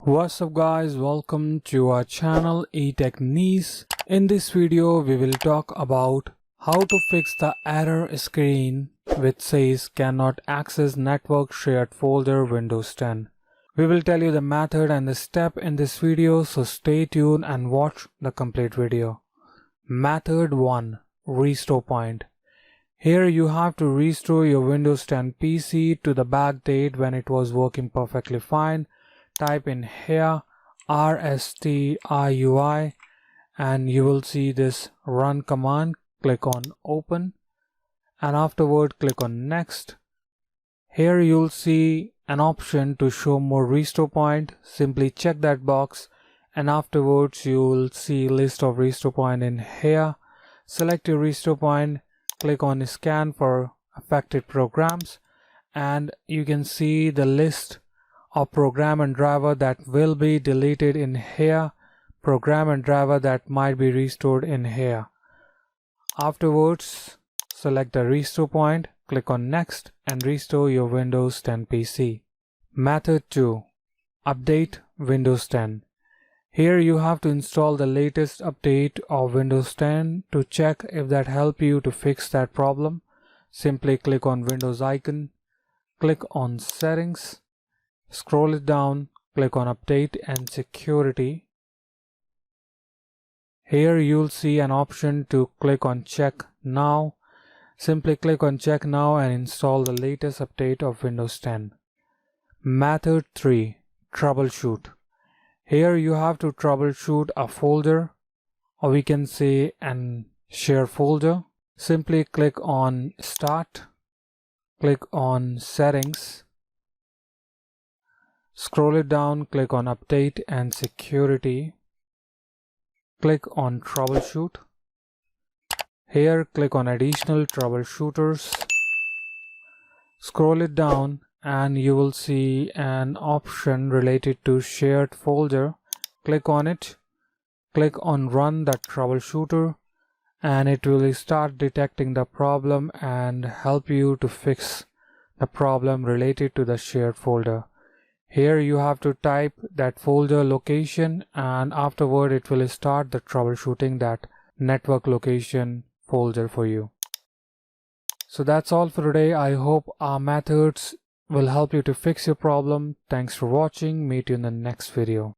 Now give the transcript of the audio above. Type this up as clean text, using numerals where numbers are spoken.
What's up guys, welcome to our channel eTechniz. In this video we will talk about how to fix the error screen which says cannot access network shared folder Windows 10. We will tell you the method and the step in this video, so stay tuned and watch the complete video. Method 1. Restore point. Here you have to restore your Windows 10 PC to the back date when it was working perfectly fine. Type in here rstui and you will see this run command. Click on open and afterward click on next. Here you'll see an option to show more restore point. Simply check that box and afterwards you'll see list of restore point in here. Select your restore point, click on scan for affected programs and you can see the list of program and driver that will be deleted in here, program and driver that might be restored in here. Afterwards select the restore point, click on next and restore your Windows 10 PC. Method 2. Update Windows 10. Here you have to install the latest update of Windows 10 to check if that help you to fix that problem. Simply click on Windows icon, click on settings, scroll it down, click on update and security. Here you'll see an option to click on check now. Simply click on check now and install the latest update of Windows 10. Method 3. Troubleshoot. Here you have to troubleshoot a folder, or we can say an share folder. Simply click on start, click on settings, scroll it down, click on update and security, click on troubleshoot. Here click on additional troubleshooters, scroll it down and you will see an option related to shared folder. Click on it, click on run the troubleshooter and it will start detecting the problem and help you to fix the problem related to the shared folder. Here you have to type that folder location and afterward it will start the troubleshooting that network location folder for you. So that's all for today. I hope our methods will help you to fix your problem. Thanks for watching. Meet you in the next video.